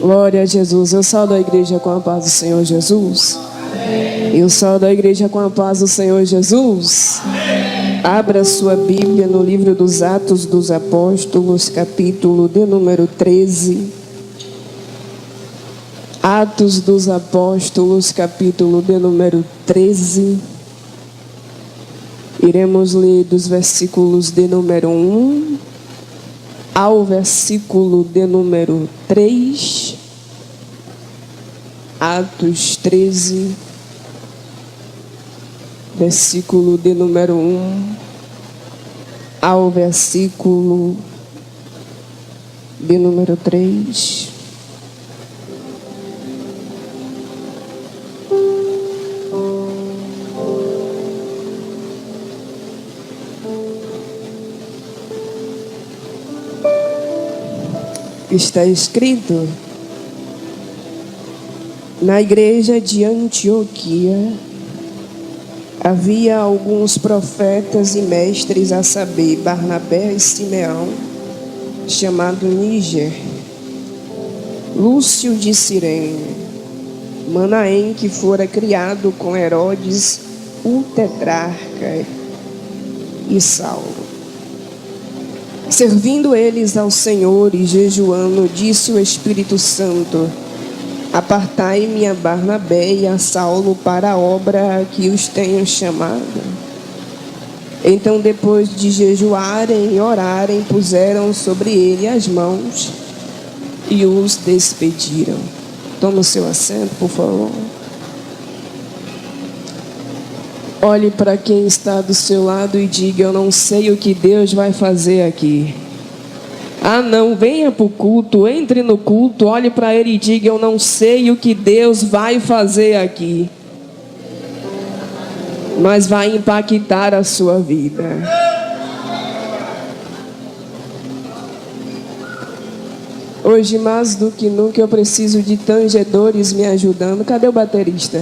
Glória a Jesus. Eu saúdo a igreja com a paz do Senhor Jesus. Eu saúdo a igreja com a paz do Senhor Jesus. Abra sua Bíblia no livro dos Atos dos Apóstolos, capítulo de número 13. Atos dos Apóstolos, capítulo de número 13. Iremos ler dos versículos de número 1 ao versículo de número 3. Atos 13, versículo de número 1 ao versículo de número 3. Está escrito: na igreja de Antioquia havia alguns profetas e mestres, a saber, Barnabé e Simeão, chamado Níger, Lúcio de Cirene, Manaém, que fora criado com Herodes, o tetrarca, e Saulo. Servindo eles ao Senhor e jejuando, disse o Espírito Santo: apartai-me a Barnabé e a Saulo para a obra a que os tenho chamado. Então, depois de jejuarem e orarem, puseram sobre ele as mãos e os despediram. Toma o seu assento, por favor. Olhe para quem está do seu lado e diga: eu não sei o que Deus vai fazer aqui. Ah, não, venha para o culto, entre no culto, olhe para ele e diga: eu não sei o que Deus vai fazer aqui, mas vai impactar a sua vida. Hoje, mais do que nunca, eu preciso de tangedores me ajudando. Cadê o baterista?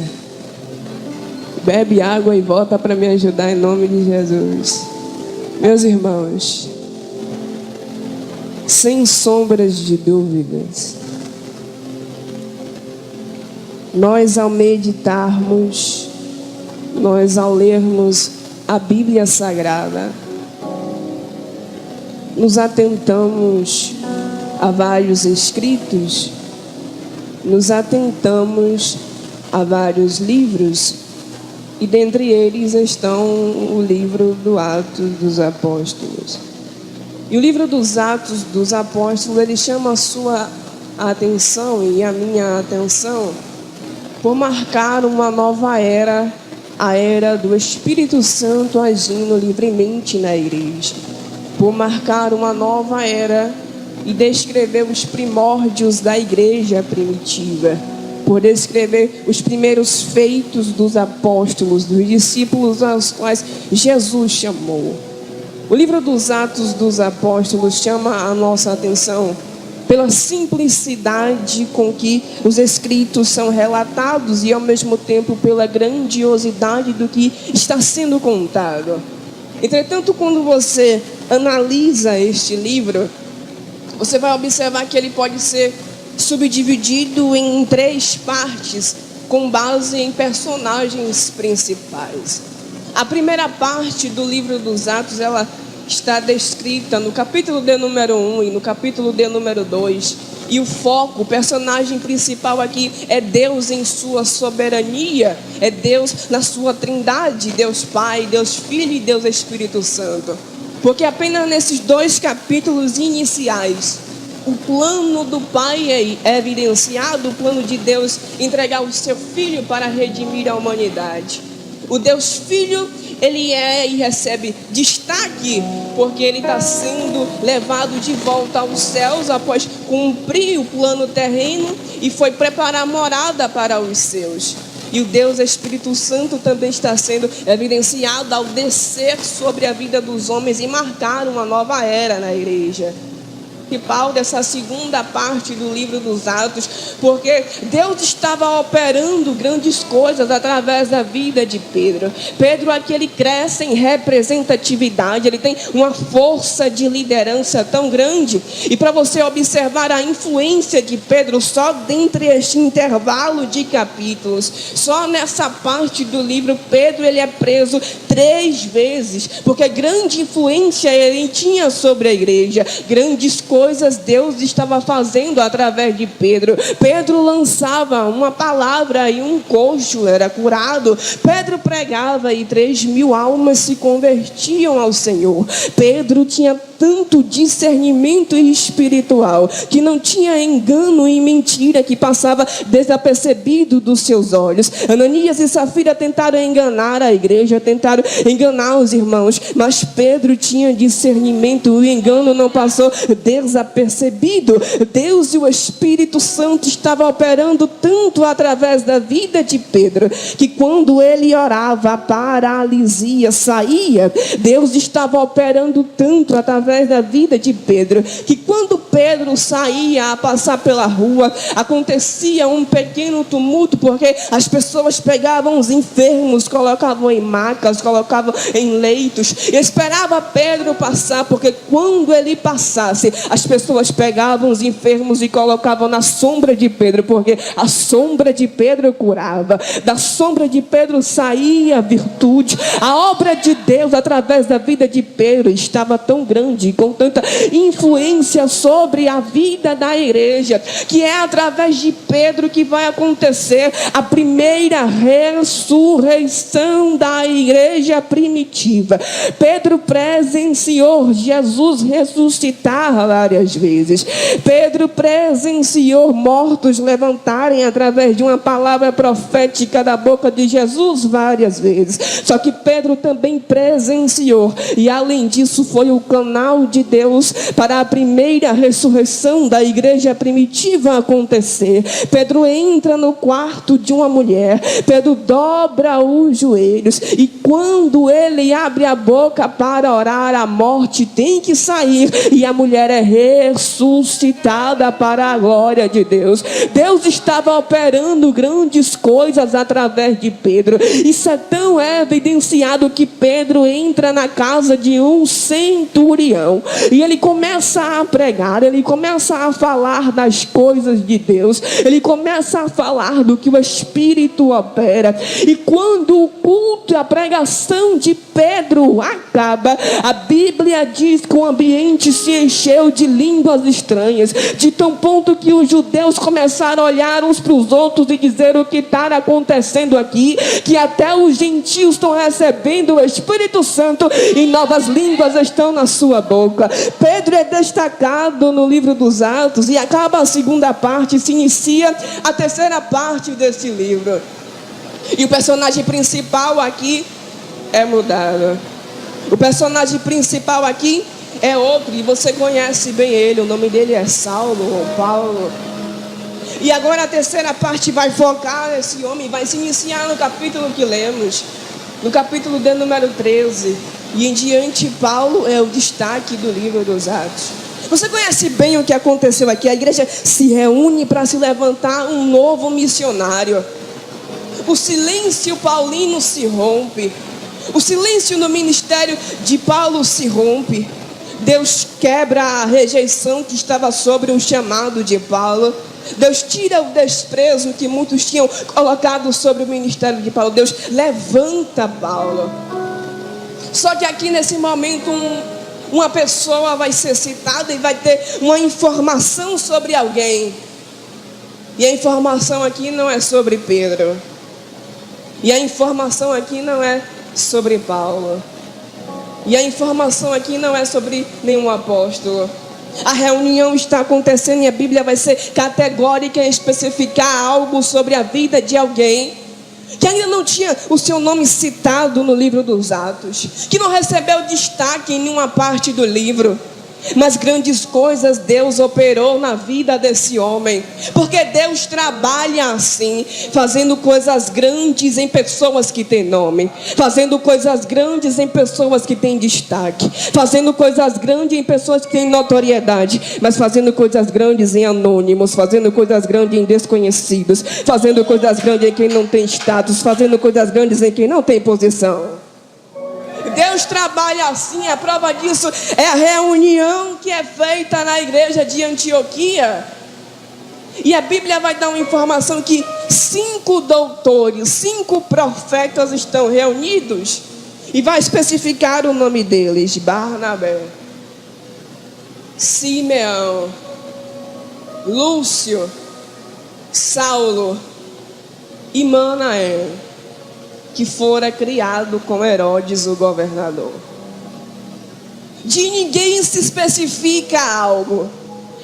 Bebe água e volta para me ajudar em nome de Jesus. Meus irmãos, sem sombras de dúvidas, nós ao meditarmos, nós ao lermos a Bíblia Sagrada, nos atentamos a vários escritos, nos atentamos a vários livros, e dentre eles estão o livro do Atos dos Apóstolos. E o livro dos Atos dos Apóstolos, ele chama a sua atenção e a minha atenção por marcar uma nova era, a era do Espírito Santo agindo livremente na igreja. Por marcar uma nova era e descrever os primórdios da igreja primitiva. Por descrever os primeiros feitos dos apóstolos, dos discípulos aos quais Jesus chamou. O livro dos Atos dos Apóstolos chama a nossa atenção pela simplicidade com que os escritos são relatados e ao mesmo tempo pela grandiosidade do que está sendo contado. Entretanto, quando você analisa este livro, você vai observar que ele pode ser subdividido em 3 partes com base em personagens principais. A primeira parte do livro dos Atos, ela está descrita no capítulo de número 1 e no capítulo de número 2. E o foco, o personagem principal aqui é Deus em sua soberania, é Deus na sua trindade, Deus Pai, Deus Filho e Deus Espírito Santo. Porque apenas nesses 2 capítulos iniciais, o plano do Pai é evidenciado, o plano de Deus entregar o seu Filho para redimir a humanidade. O Deus Filho, ele e recebe destaque, porque ele está sendo levado de volta aos céus após cumprir o plano terreno e foi preparar morada para os seus. E o Deus Espírito Santo também está sendo evidenciado ao descer sobre a vida dos homens e marcar uma nova era na igreja. principal dessa segunda parte do livro dos Atos, porque Deus estava operando grandes coisas através da vida de Pedro. Pedro aqui ele cresce em representatividade, ele tem uma força de liderança tão grande. E para você observar a influência de Pedro, só dentre este intervalo de capítulos, só nessa parte do livro, Pedro ele é preso 3 vezes, porque grande influência ele tinha sobre a igreja, grandes coisas Deus estava fazendo através de Pedro. Pedro lançava uma palavra e um coxo era curado. Pedro pregava e 3.000 almas se convertiam ao Senhor. Pedro tinha tanto discernimento espiritual que não tinha engano e mentira que passava desapercebido dos seus olhos. Ananias e Safira tentaram enganar a igreja, tentaram enganar os irmãos, mas Pedro tinha discernimento, o engano não passou desapercebido. Deus e o Espírito Santo estavam operando tanto através da vida de Pedro, que quando ele orava, a paralisia saía. Deus estava operando tanto através da vida de Pedro, que quando Pedro saía a passar pela rua, acontecia um pequeno tumulto, porque as pessoas pegavam os enfermos, colocavam em macas, colocavam em leitos, e esperava Pedro passar, porque quando ele passasse, as pessoas pegavam os enfermos e colocavam na sombra de Pedro, porque a sombra de Pedro curava, da sombra de Pedro saía a virtude. A obra de Deus através da vida de Pedro estava tão grande, com tanta influência sobre a vida da igreja, que é através de Pedro que vai acontecer a primeira ressurreição da igreja primitiva. Pedro presenciou Jesus ressuscitar várias vezes. Pedro presenciou mortos levantarem através de uma palavra profética da boca de Jesus várias vezes. Só que Pedro também presenciou, e além disso foi o canal de Deus para a primeira ressurreição da igreja primitiva acontecer. Pedro entra no quarto de uma mulher, Pedro dobra os joelhos, e quando ele abre a boca para orar, a morte tem que sair, e a mulher é ressuscitada para a glória de Deus. Deus estava operando grandes coisas através de Pedro. Isso é tão evidenciado que Pedro entra na casa de um centurião, e ele começa a pregar, ele começa a falar das coisas de Deus, ele começa a falar do que o Espírito opera. E quando o culto, a pregação de Pedro acaba, a Bíblia diz que o ambiente se encheu de línguas estranhas, de tão ponto que os judeus começaram a olhar uns para os outros e dizer: o que está acontecendo aqui? Que até os gentios estão recebendo o Espírito Santo e novas línguas estão na sua boca. Pedro é destacado no livro dos Atos, e acaba a segunda parte, se inicia a terceira parte desse livro. E o personagem principal aqui é mudado. O personagem principal aqui é outro, e você conhece bem ele, o nome dele é Saulo ou Paulo. E agora a terceira parte vai focar nesse homem, vai se iniciar no capítulo que lemos, no capítulo de número 13. E em diante, Paulo é o destaque do livro dos Atos. Você conhece bem o que aconteceu aqui? A igreja se reúne para se levantar um novo missionário. O silêncio paulino se rompe. O silêncio no ministério de Paulo se rompe. Deus quebra a rejeição que estava sobre o chamado de Paulo. Deus tira o desprezo que muitos tinham colocado sobre o ministério de Paulo. Deus levanta Paulo. Só que aqui nesse momento uma pessoa vai ser citada e vai ter uma informação sobre alguém. E a informação aqui não é sobre Pedro. E a informação aqui não é sobre Paulo. E a informação aqui não é sobre nenhum apóstolo. A reunião está acontecendo e a Bíblia vai ser categórica em especificar algo sobre a vida de alguém que ainda não tinha o seu nome citado no livro dos Atos, que não recebeu destaque em nenhuma parte do livro. Mas grandes coisas Deus operou na vida desse homem, porque Deus trabalha assim, fazendo coisas grandes em pessoas que têm nome, fazendo coisas grandes em pessoas que têm destaque, fazendo coisas grandes em pessoas que têm notoriedade, mas fazendo coisas grandes em anônimos, fazendo coisas grandes em desconhecidos, fazendo coisas grandes em quem não tem status, fazendo coisas grandes em quem não tem posição. Deus trabalha assim. A prova disso é a reunião que é feita na igreja de Antioquia. E a Bíblia vai dar uma informação que 5 doutores, 5 profetas estão reunidos. E vai especificar o nome deles: Barnabé, Simeão, Lúcio, Saulo e Manaém, que fora criado com Herodes o governador. De ninguém se especifica algo,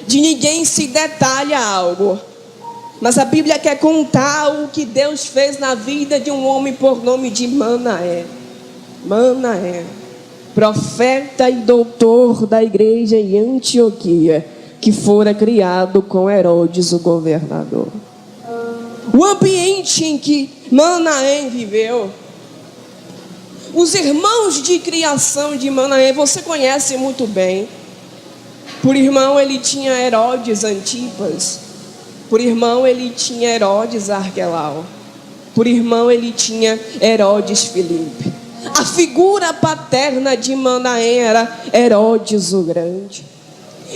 de ninguém se detalha algo, mas a Bíblia quer contar o que Deus fez na vida de um homem por nome de Manaém. Manaém, profeta e doutor da igreja em Antioquia, que fora criado com Herodes o governador. O ambiente em que Manaém viveu, os irmãos de criação de Manaém, você conhece muito bem. Por irmão ele tinha Herodes Antipas, por irmão ele tinha Herodes Arquelau, por irmão ele tinha Herodes Filipe. A figura paterna de Manaém era Herodes o Grande.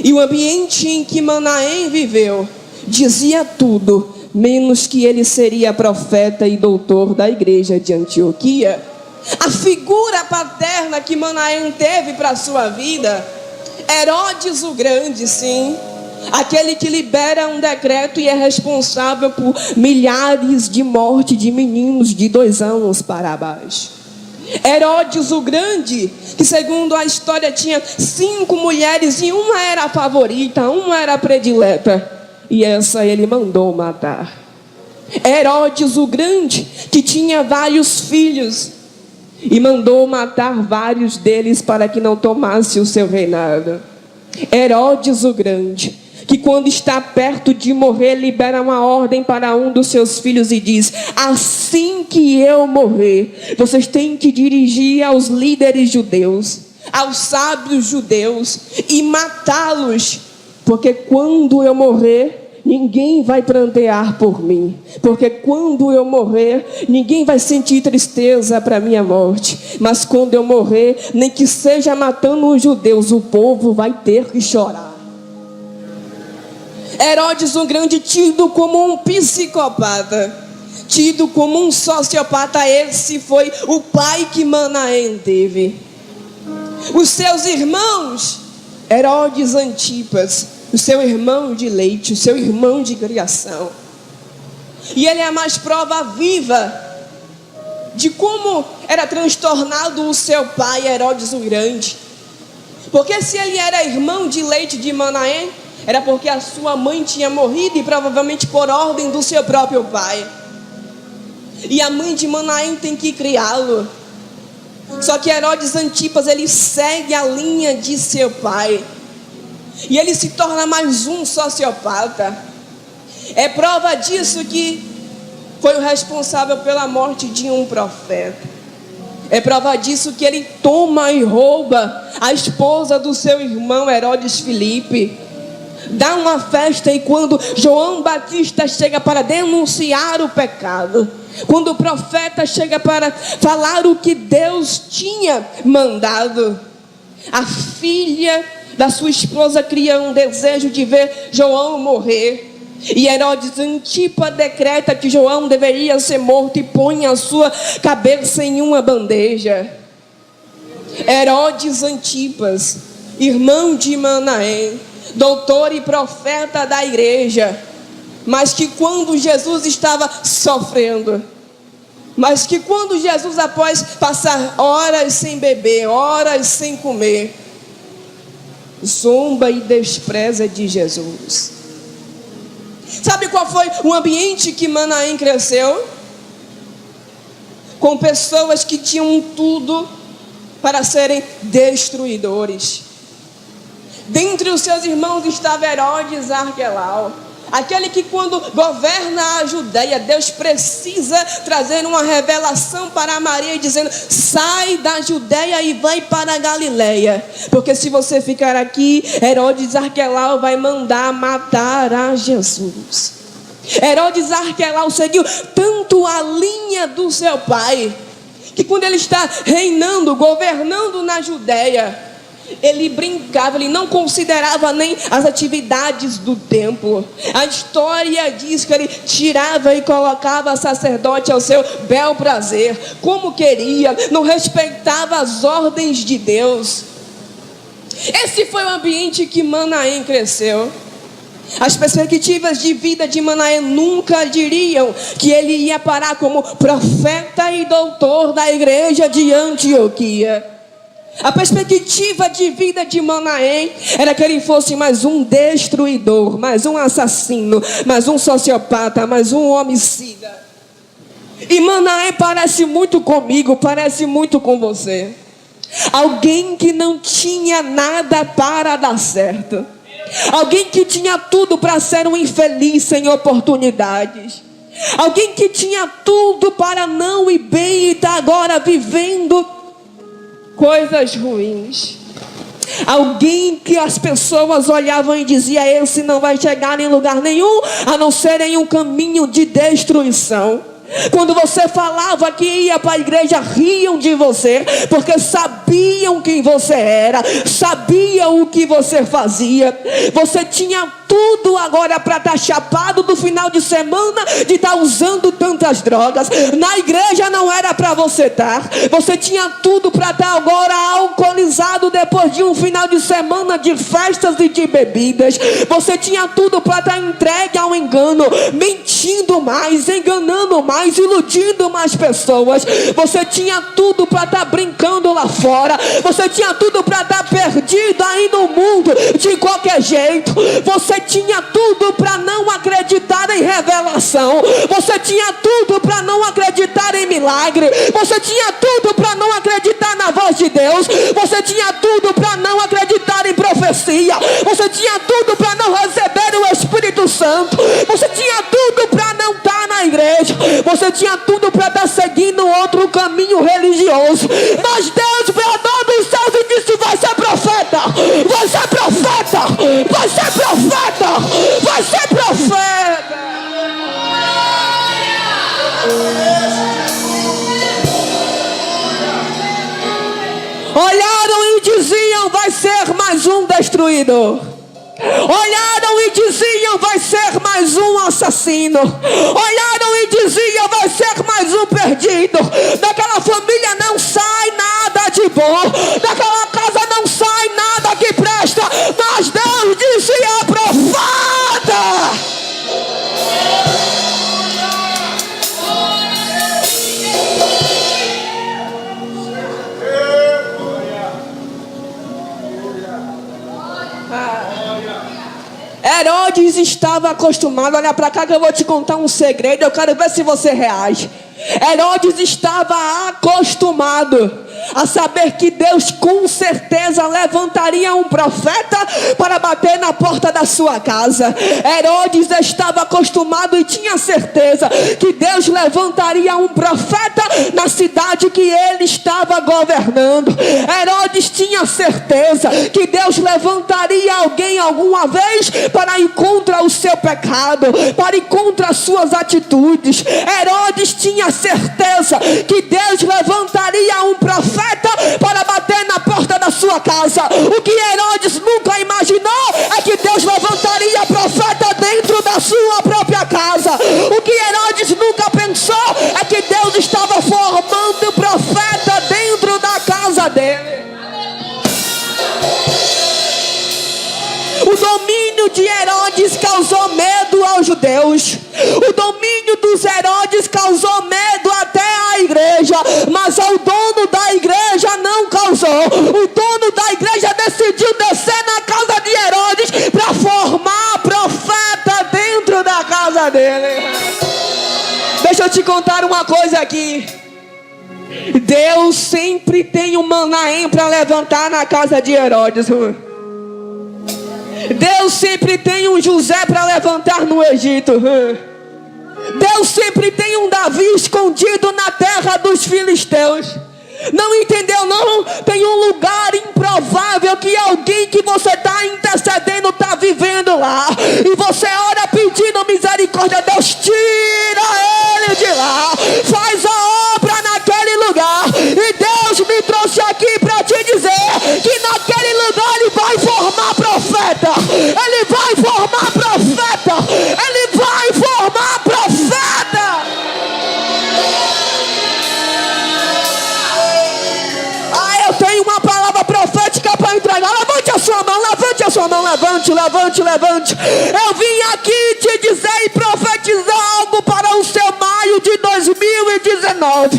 E o ambiente em que Manaém viveu dizia tudo, menos que ele seria profeta e doutor da igreja de Antioquia. A figura paterna que Manaém teve para a sua vida, Herodes o Grande, sim, aquele que libera um decreto e é responsável por milhares de mortes de meninos de 2 anos para baixo. Herodes o Grande, que segundo a história tinha 5 mulheres e uma era a favorita, uma era a predileta, e essa ele mandou matar. Herodes o Grande, que tinha vários filhos, e mandou matar vários deles para que não tomasse o seu reinado. Herodes o Grande, que quando está perto de morrer, libera uma ordem para um dos seus filhos e diz: assim que eu morrer, vocês têm que dirigir aos líderes judeus, aos sábios judeus, e matá-los, porque quando eu morrer, ninguém vai prantear por mim, porque quando eu morrer, ninguém vai sentir tristeza para minha morte, mas quando eu morrer, nem que seja matando os judeus, o povo vai ter que chorar. Herodes o Grande, tido como um psicopata, tido como um sociopata, esse foi o pai que Manaém teve. Os seus irmãos, Herodes Antipas, o seu irmão de leite, o seu irmão de criação. E ele é a mais prova viva de como era transtornado o seu pai, Herodes o Grande. Porque se ele era irmão de leite de Manaém, era porque a sua mãe tinha morrido, e provavelmente por ordem do seu próprio pai. E a mãe de Manaém tem que criá-lo. Só que Herodes Antipas, ele segue a linha de seu pai, e ele se torna mais um sociopata. É prova disso que foi o responsável pela morte de um profeta. É prova disso que ele toma e rouba a esposa do seu irmão Herodes Filipe. Dá uma festa, e quando João Batista chega para denunciar o pecado, quando o profeta chega para falar o que Deus tinha mandado, a filha da sua esposa cria um desejo de ver João morrer, e Herodes Antipas decreta que João deveria ser morto e põe a sua cabeça em uma bandeja. Herodes Antipas, irmão de Manaém, doutor e profeta da igreja, mas que quando Jesus estava sofrendo, mas que quando Jesus, após passar horas sem beber, horas sem comer, zomba e despreza de Jesus. Sabe qual foi o ambiente que Manaém cresceu? Com pessoas que tinham tudo para serem destruidores. Dentre os seus irmãos estava Herodes Arquelau, aquele que, quando governa a Judeia, Deus precisa trazer uma revelação para Maria, dizendo: sai da Judeia e vai para a Galileia, porque se você ficar aqui, Herodes Arquelau vai mandar matar a Jesus. Herodes Arquelau seguiu tanto a linha do seu pai, que quando ele está reinando, governando na Judeia, ele brincava, ele não considerava nem as atividades do templo. A história diz que ele tirava e colocava sacerdote ao seu bel prazer, como queria, não respeitava as ordens de Deus. Esse foi o ambiente que Manaém cresceu. As perspectivas de vida de Manaém nunca diriam que ele ia parar como profeta e doutor da igreja de Antioquia. A perspectiva de vida de Manaém era que ele fosse mais um destruidor, mais um assassino, mais um sociopata, mais um homicida. E Manaém parece muito comigo, parece muito com você. Alguém que não tinha nada para dar certo. Alguém que tinha tudo para ser um infeliz sem oportunidades. Alguém que tinha tudo para não ir bem e está agora vivendo coisas ruins. Alguém que as pessoas olhavam e diziam: esse não vai chegar em lugar nenhum, a não ser em um caminho de destruição. Quando você falava que ia para a igreja, riam de você, porque sabiam quem você era, sabiam o que você fazia. Você tinha tudo agora para estar chapado do final de semana, de estar usando tantas drogas. Na igreja não era para você estar. Você tinha tudo para estar agora alcoolizado depois de um final de semana de festas e de bebidas. Você tinha tudo para estar entregue ao engano, mentindo mais, enganando mais, iludindo mais pessoas. Você tinha tudo para estar brincando lá fora. Você tinha tudo para estar perdido aí no mundo de qualquer jeito. Você tinha tudo para não acreditar em revelação. Você tinha tudo para não acreditar em milagre. Você tinha tudo para não acreditar na voz de Deus. Você tinha tudo para não acreditar em profecia. Você tinha tudo para não receber o Espírito Santo. Você tinha tudo para não estar na igreja. Você tinha tudo para estar seguindo outro caminho religioso. Mas Deus bradou dos céus e disse: vai ser profeta, vai ser profeta, vai ser profeta, vai ser profeta. Olharam e diziam: vai ser mais um destruidor. Olharam e diziam: vai ser mais um assassino. Olharam e diziam: vai ser mais um perdido. Daquela família não sai nada de bom. Daquela casa não sai nada que presta. Mas Deus disse: é profeta. Herodes estava acostumado. Olha para cá que eu vou te contar um segredo. Eu quero ver se você reage. Herodes estava acostumado a saber que Deus com certeza levantaria um profeta para bater na porta da sua casa. Herodes estava acostumado e tinha certeza que Deus levantaria um profeta na cidade que ele estava governando. Herodes tinha certeza que Deus levantaria alguém alguma vez para ir contra o seu pecado, para ir contra as suas atitudes. Herodes tinha certeza que Deus levantaria um profeta para bater na porta da sua casa. O que Herodes nunca imaginou é que Deus levantaria profeta dentro da sua própria casa. O que Herodes nunca pensou é que Deus estava formando profeta dentro da casa dele. O domínio de Herodes causou medo aos judeus. O domínio dos Herodes causou medo até à igreja. Mas ao dono da igreja não causou. O dono da igreja decidiu descer na casa de Herodes para formar profeta dentro da casa dele. Deixa eu te contar uma coisa aqui. Deus sempre tem um Manaém para levantar na casa de Herodes. Deus sempre tem um José para levantar no Egito. Deus sempre tem um Davi escondido na terra dos filisteus. Não entendeu não? Tem um lugar improvável que alguém que você está intercedendo está vivendo lá. E você ora pedindo misericórdia. Deus tira ele de lá. Faz a obra naquele lugar. E Deus me trouxe aqui para te dizer que naquele lugar Ele vai formar profeta. Ele vai formar profeta. Ele vai formar profeta. Tenho uma palavra profética para entregar. Levante a sua mão, levante a sua mão, levante, levante, levante. Eu vim aqui te dizer e profetizar algo para o seu maio de 2019.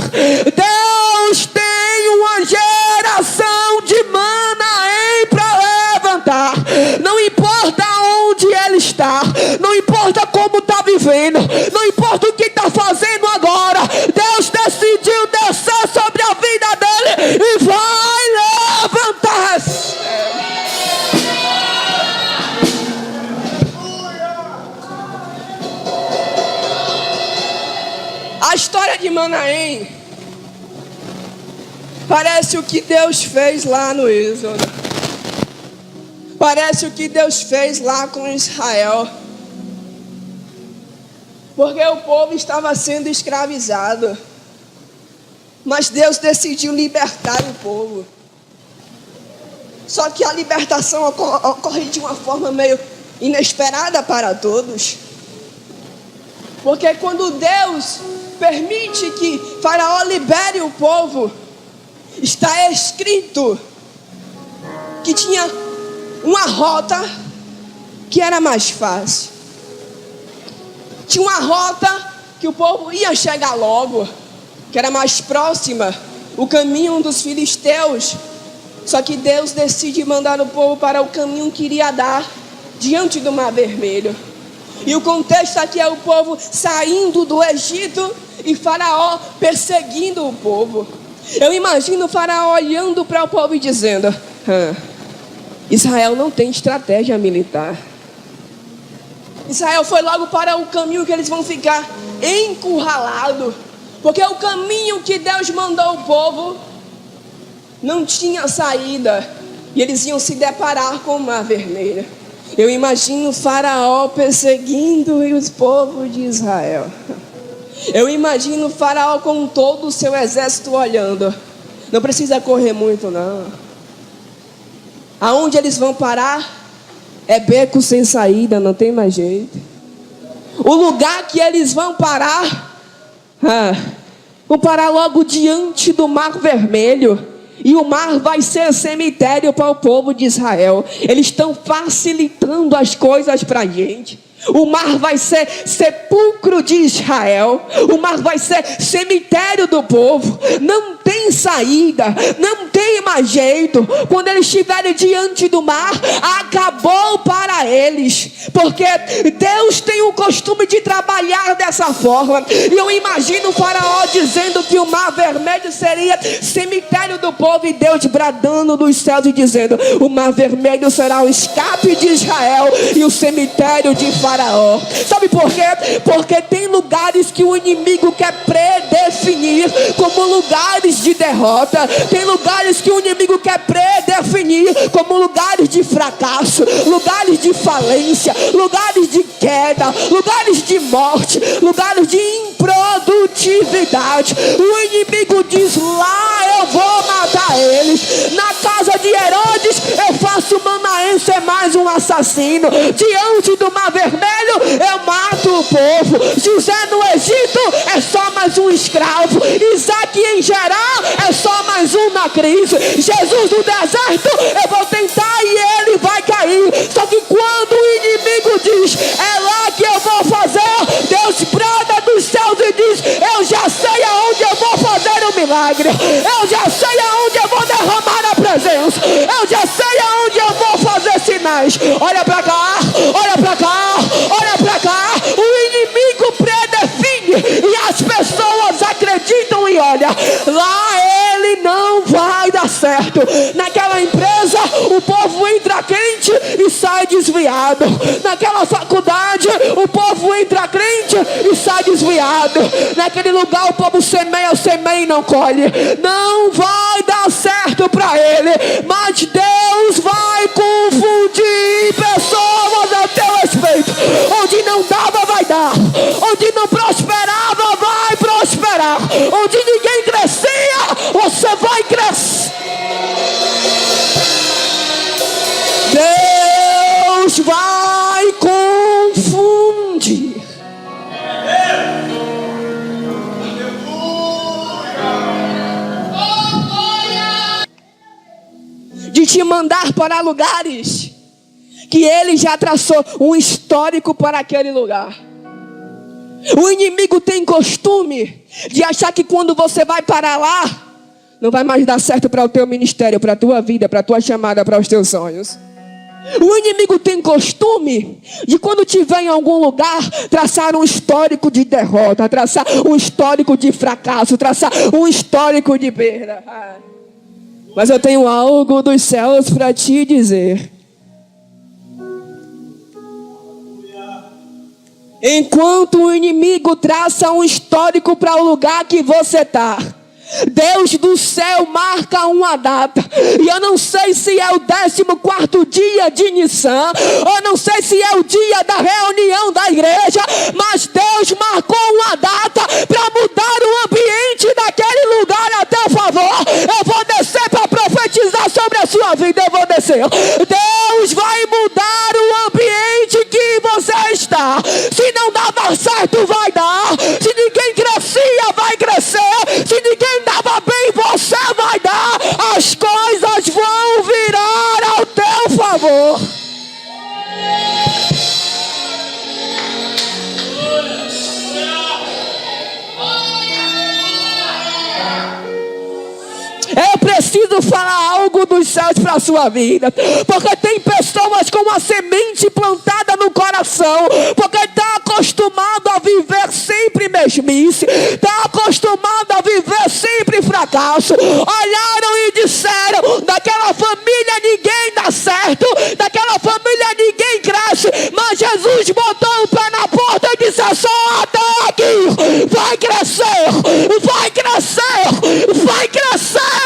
Deus tem uma geração de Manaém para levantar. Não importa onde ele está, não importa como está vivendo, não importa o que está fazendo agora. Deus decidiu descer sobre a vida dele e vai levantar. A história de Manaém parece o que Deus fez lá no Êxodo. Parece o que Deus fez lá com Israel. Porque o povo estava sendo escravizado. Mas Deus decidiu libertar o povo. Só que a libertação ocorre de uma forma meio inesperada para todos. Porque quando Deus permite que Faraó libere o povo, está escrito que tinha uma rota que era mais fácil. Tinha uma rota que o povo ia chegar logo, que era mais próxima, o caminho dos filisteus. Só que Deus decide mandar o povo para o caminho que iria dar diante do Mar Vermelho. E o contexto aqui é o povo saindo do Egito e Faraó perseguindo o povo. Eu imagino o Faraó olhando para o povo e dizendo: Israel não tem estratégia militar. Israel foi logo para o caminho que eles vão ficar encurralados. Porque o caminho que Deus mandou o povo não tinha saída. E eles iam se deparar com o Mar Vermelho. Eu imagino o Faraó perseguindo os povos de Israel. Eu imagino o Faraó com todo o seu exército olhando. Não precisa correr muito não. Aonde eles vão parar é beco sem saída, não tem mais jeito. O lugar que eles vão parar, vão parar logo diante do Mar Vermelho. E o mar vai ser cemitério para o povo de Israel. Eles estão facilitando as coisas para a gente. O mar vai ser sepulcro de Israel. O mar vai ser cemitério do povo. Não tem saída, não tem mais jeito. Quando eles estiverem diante do mar, acabou para eles. Porque Deus tem o costume de trabalhar dessa forma. E eu imagino o Faraó dizendo que o Mar Vermelho seria cemitério do povo. E Deus bradando dos céus e dizendo: o Mar Vermelho será o escape de Israel e o cemitério de Faraó. Sabe por quê? Porque tem lugares que o inimigo quer predefinir como lugares de derrota. Tem lugares que o inimigo quer predefinir como lugares de fracasso, lugares de falência, lugares de queda, lugares de morte, lugares de improdutividade. O inimigo diz: lá eu vou matar eles. Na casa de Herodes eu faço Manaém ser mais um assassino. Diante do Mar Vermelho eu mato o povo. José no Egito é só mais um escravo. Isaac em Gerar é só mais um na crise. Jesus no deserto eu vou tentar e ele vai cair. Só que quando o inimigo diz: é lá que eu vou fazer, Deus brada dos céus e diz: eu já sei aonde eu vou fazer o milagre. Eu já sei aonde eu vou derramar a presença. Eu já sei aonde eu vou fazer sinais. Olha pra cá, olha pra cá, olha pra cá. O inimigo predefine e as pessoas acreditam e olha, lá ele não vai dar certo. Naquela empresa o povo entra entra crente e sai desviado. Naquela faculdade, o povo entra crente e sai desviado. Naquele lugar, o povo semeia e não colhe. Não vai dar certo para ele, mas Deus vai confundir pessoas a teu respeito. Onde não dava, vai dar. Onde não prosperava, vai prosperar. Onde ninguém crescia, você vai crescer. Deus vai confundir. De te mandar para lugares que Ele já traçou um histórico para aquele lugar. O inimigo tem costume de achar que quando você vai para lá, não vai mais dar certo para o teu ministério, para a tua vida, para a tua chamada, para os teus sonhos. O inimigo tem costume de quando estiver em algum lugar, traçar um histórico de derrota, traçar um histórico de fracasso, traçar um histórico de perda. Mas eu tenho algo dos céus para te dizer. Enquanto o inimigo traça um histórico para o lugar que você está, Deus do céu marca uma data. E eu não sei se é o 14º dia de Nissan, eu não sei se é o dia da reunião da igreja, mas Deus marcou uma data para mudar o ambiente daquele lugar a teu favor. Eu vou descer para profetizar sobre a sua vida. Eu vou descer. Deus vai mudar o ambiente que você está. Se não dava certo, vai dar. Se ninguém crescia, vai crescer. Se ninguém dava bem, você vai dar. As coisas vão virar ao teu favor. Eu preciso falar algo dos céus para a sua vida, porque tem pessoas com uma semente plantada no coração, porque está acostumado a viver sempre mesmice, está acostumado a viver sempre fracasso. Olharam e disseram: daquela família ninguém dá certo, daquela família ninguém cresce. Mas Jesus botou o pé na porta e disse: é só até aqui, vai crescer, vai crescer, vai crescer.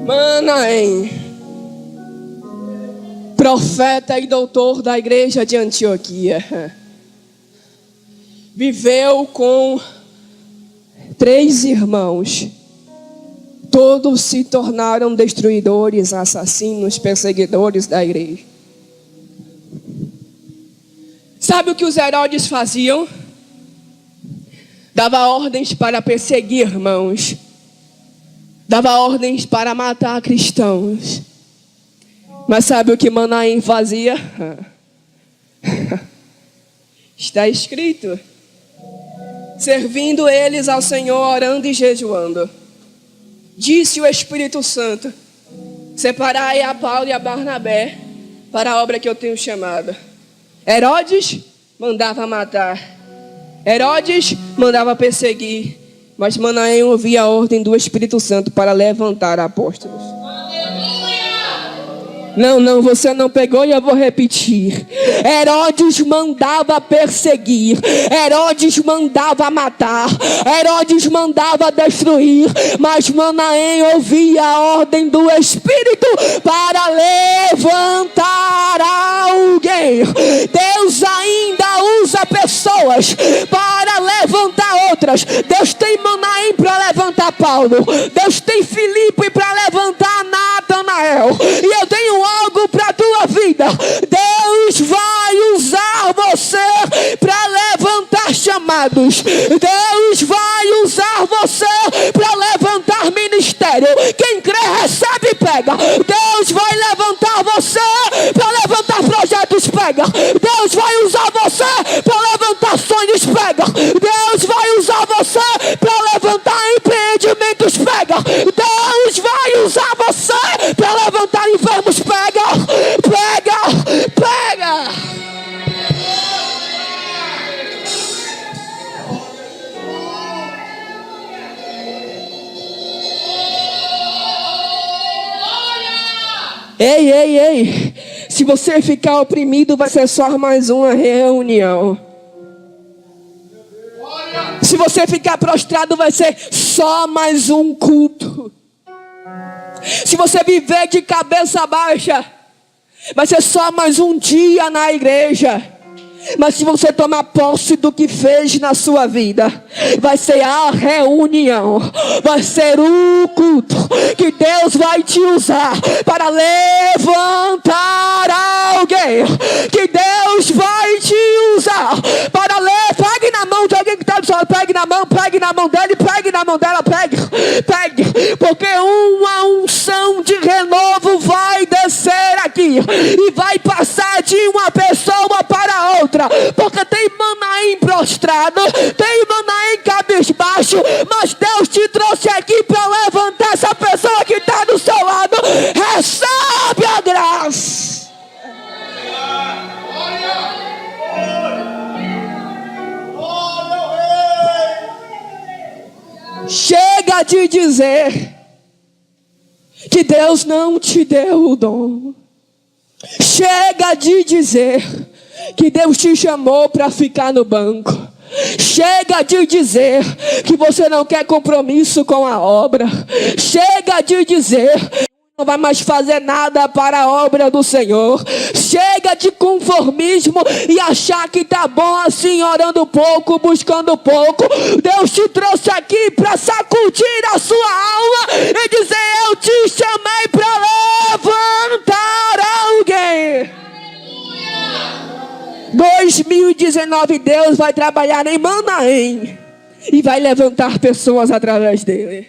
Manaém, profeta e doutor da igreja de Antioquia, viveu com 3 irmãos. Todos se tornaram destruidores, assassinos, perseguidores da igreja. Sabe o que os Herodes faziam? Dava ordens para perseguir irmãos. Dava ordens para matar cristãos. Mas sabe o que Manaém fazia? Está escrito: servindo eles ao Senhor, orando e jejuando. Disse o Espírito Santo: separai a Paulo e a Barnabé para a obra que eu tenho chamado. Herodes mandava matar, Herodes mandava perseguir, mas Manaém ouvia a ordem do Espírito Santo para levantar apóstolos. Não, você não pegou e eu vou repetir. Herodes mandava perseguir, Herodes mandava matar, Herodes mandava destruir, mas Manaém ouvia a ordem do Espírito para levantar alguém. Deus ainda usa pessoas para levantar outras. Deus tem Manaém para levantar Paulo, Deus tem Filipe para levantar Natanael, e eu tenho algo para a tua vida. Deus vai usar você para levantar chamados. Deus vai usar você para levantar ministério. Quem crê recebe e pega. Deus vai levantar você para levantar projetos, pega. Deus vai usar você para levantar sonhos, pega. Deus vai usar você para levantar empreendimentos, pega. Deus vai usar você para levantar enfermos, pega, pega, pega. Ei, ei, ei. Se você ficar oprimido, vai ser só mais uma reunião. Se você ficar prostrado, vai ser só mais um culto. Se você viver de cabeça baixa, vai ser só mais um dia na igreja. Mas se você tomar posse do que fez na sua vida, vai ser a reunião, vai ser o culto que Deus vai te usar para levantar alguém. Que Deus vai te usar para pegue na mão de alguém que está do seu lado, pegue na mão dele, pegue na mão dela, pegue, porque uma unção de renovo vai descer aqui e vai passar de uma pessoa para outra. Porque tem Manaim prostrado, tem Manaim cabisbaixo, mas Deus te trouxe aqui para levantar essa pessoa que está do seu lado. Recebe a graça. Chega de dizer que Deus não te deu o dom. Chega de dizer que Deus te chamou para ficar no banco. Chega de dizer que você não quer compromisso com a obra. Chega de dizer que não vai mais fazer nada para a obra do Senhor. Chega de conformismo e achar que tá bom assim, orando pouco, buscando pouco. Deus te trouxe aqui para sacudir a sua alma e dizer: eu te chamei para levantar alguém. 2019 Deus vai trabalhar em Manaim e vai levantar pessoas através dele.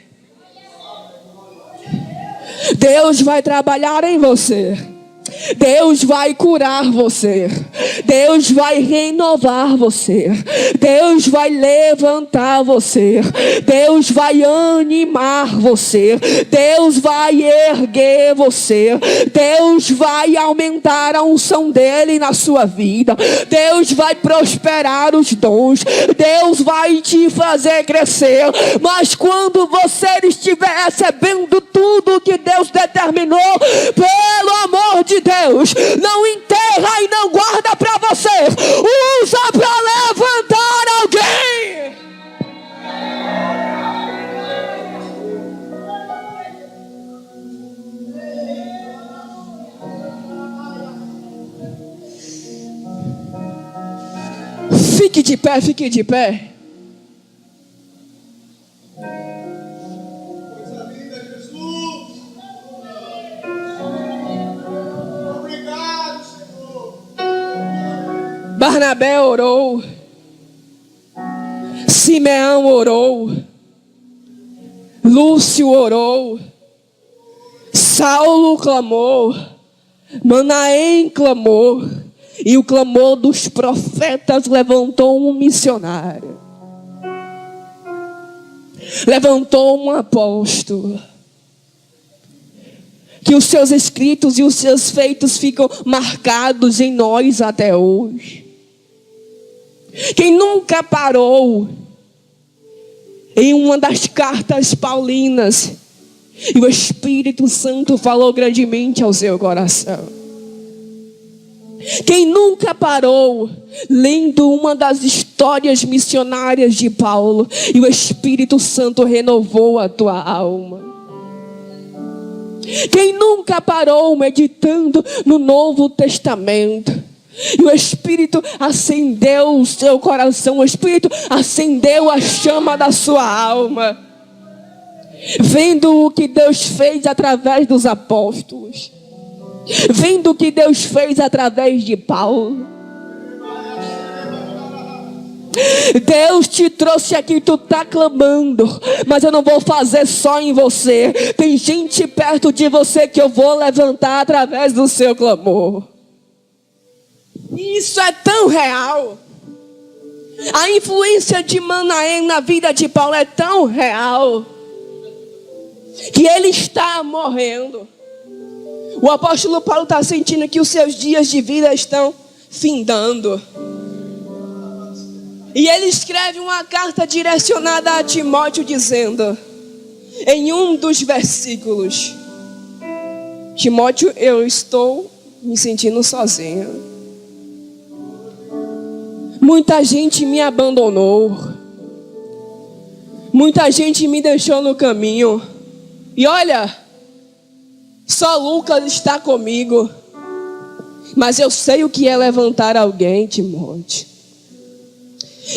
Deus vai trabalhar em você. Deus vai curar você. Deus vai renovar você. Deus vai levantar você. Deus vai animar você. Deus vai erguer você. Deus vai aumentar a unção dele na sua vida. Deus vai prosperar os dons. Deus vai te fazer crescer. Mas quando você estiver recebendo tudo que Deus determinou, pelo amor de Deus, não enterra e não guarda para você, usa para levantar alguém. Fique de pé, fique de pé. Barnabé orou, Simeão orou, Lúcio orou, Saulo clamou, Manaém clamou, e o clamor dos profetas levantou um missionário, levantou um apóstolo. Que os seus escritos e os seus feitos ficam marcados em nós até hoje. Quem nunca parou em uma das cartas paulinas e o Espírito Santo falou grandemente ao seu coração. Quem nunca parou lendo uma das histórias missionárias de Paulo e o Espírito Santo renovou a tua alma. Quem nunca parou meditando no Novo Testamento e o Espírito acendeu o seu coração, o Espírito acendeu a chama da sua alma, vendo o que Deus fez através dos apóstolos, vendo o que Deus fez através de Paulo. Deus te trouxe aqui, tu está clamando, mas eu não vou fazer só em você. Tem gente perto de você que eu vou levantar através do seu clamor. Isso é tão real. A influência de Manaém na vida de Paulo é tão real que ele está morrendo. O apóstolo Paulo está sentindo que os seus dias de vida estão findando. E ele escreve uma carta direcionada a Timóteo dizendo, em um dos versículos: Timóteo, eu estou me sentindo sozinho. Muita gente me abandonou. Muita gente me deixou no caminho. E olha, só Lucas está comigo. Mas eu sei o que é levantar alguém, Timóteo.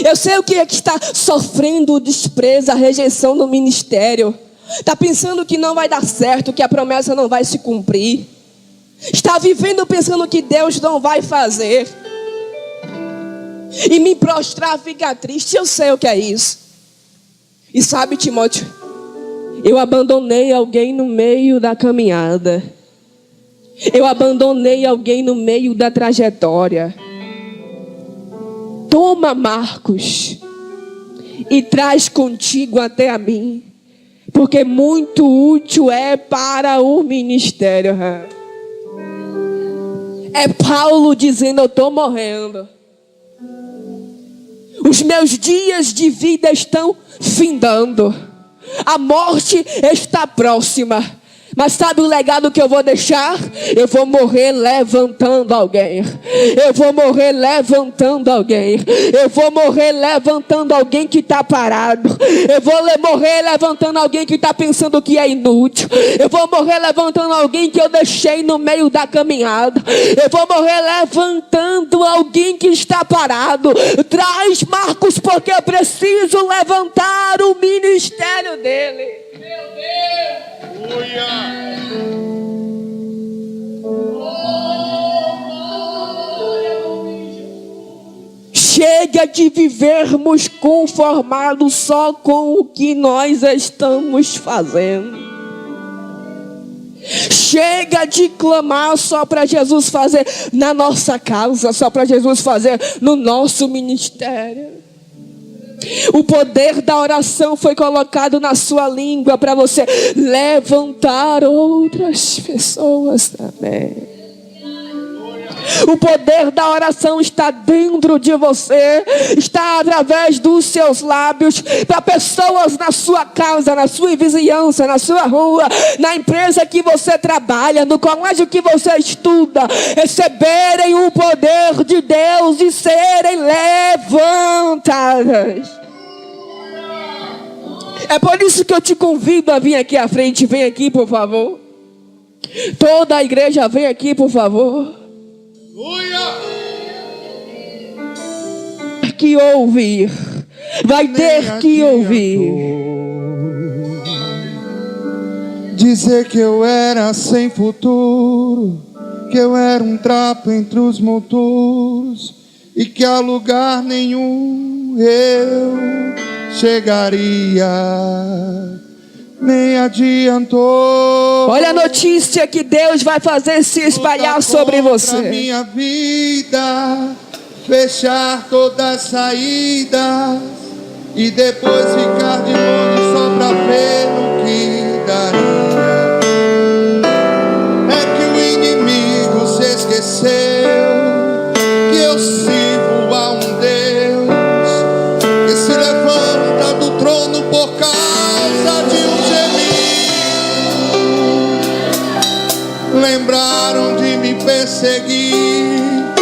Eu sei o que é que está sofrendo o desprezo, a rejeição no ministério. Está pensando que não vai dar certo, que a promessa não vai se cumprir. Está vivendo pensando que Deus não vai fazer. E me prostrar, ficar triste, eu sei o que é isso. E sabe, Timóteo, eu abandonei alguém no meio da caminhada. Eu abandonei alguém no meio da trajetória. Toma, Marcos, e traz contigo até a mim, porque muito útil é para o ministério. É Paulo dizendo: eu estou morrendo. Os meus dias de vida estão findando. A morte está próxima. Mas sabe o legado que eu vou deixar? Eu vou morrer levantando alguém. Eu vou morrer levantando alguém. Eu vou morrer levantando alguém que está parado. Eu vou morrer levantando alguém que está pensando que é inútil. Eu vou morrer levantando alguém que eu deixei no meio da caminhada. Eu vou morrer levantando alguém que está parado. Traz, Marcos, porque eu preciso levantar o ministério dele. Meu Deus! Chega de vivermos conformados só com o que nós estamos fazendo. Chega de clamar só para Jesus fazer na nossa casa, só para Jesus fazer no nosso ministério. O poder da oração foi colocado na sua língua para você levantar outras pessoas também. O poder da oração está dentro de você, está através dos seus lábios, para pessoas na sua casa, na sua vizinhança, na sua rua, na empresa que você trabalha, no colégio que você estuda, receberem o poder de Deus e serem levantadas. É por isso que eu te convido a vir aqui à frente. Vem aqui, por favor. Toda a igreja, vem aqui, por favor. Que ouvir, vai ter que ouvir. Dizer que eu era sem futuro, que eu era um trapo entre os montouros, e que a lugar nenhum eu chegaria. Nem adiantou. Olha a notícia que Deus vai fazer se espalhar sobre você. Minha vida, fechar todas as saídas e depois ficar de longe só pra ver o que daria. É que o inimigo se esqueceu que eu sirvo a um Deus que se levanta do trono por causa de um lembraram de me perseguir,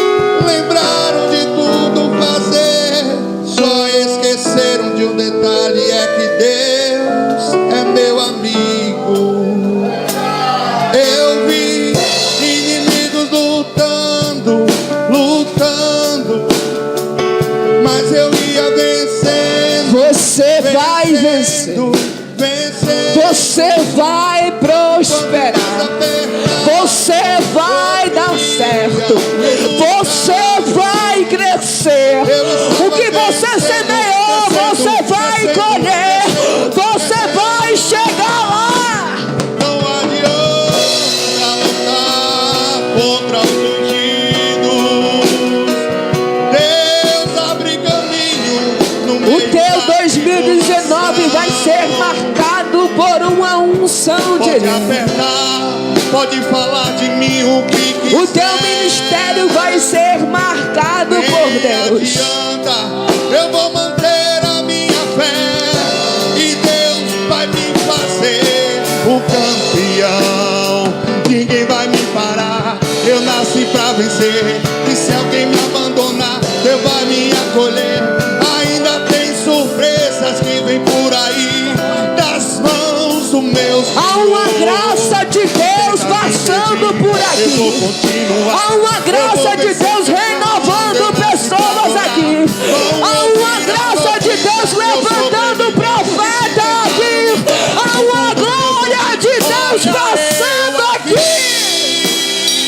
lembraram de tudo fazer, só esqueceram de um detalhe, é que Deus é meu amigo. Eu vi inimigos lutando, mas eu ia vencendo. Você vai vencer. Você vai prosperar. Você vai dar certo. Você vai crescer. O que você semeou, você vai colher. Você vai chegar lá. Não adianta lutar contra os ungidos. Deus abre caminho no meio. O teu 2019 vai ser marcado por uma unção de Deus. Pode apertar, pode falar de mim o que quiser. O teu ministério vai ser marcado por Deus. Adianta, eu vou manter a minha fé e Deus vai me fazer o campeão. ninguém vai me parar. Eu nasci pra vencer, e se alguém me abandonar, Deus vai me acolher. Ainda tem surpresas que vem por aí, das mãos do meu Senhor. Há uma graça de Deus passando por aqui. Há uma graça de Deus renovando pessoas aqui. Há uma graça de Deus levantando profeta aqui. Há uma glória de Deus passando aqui.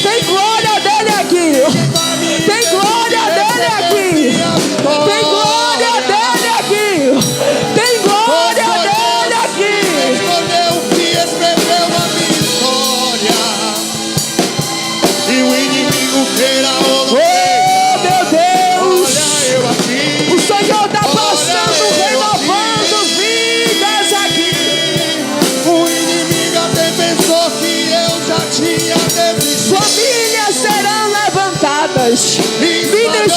Tem glória dele aqui. Tem glória dele aqui. Tem glória dele aqui. Tem glória dele aqui. Escolheu que escreveu a minha história, e o inimigo queira ou não Oh, meu Deus! olha eu aqui. O Senhor está passando, renovando vidas aqui. O inimigo até pensou que eu já tinha desistido. Famílias serão levantadas. Ministérios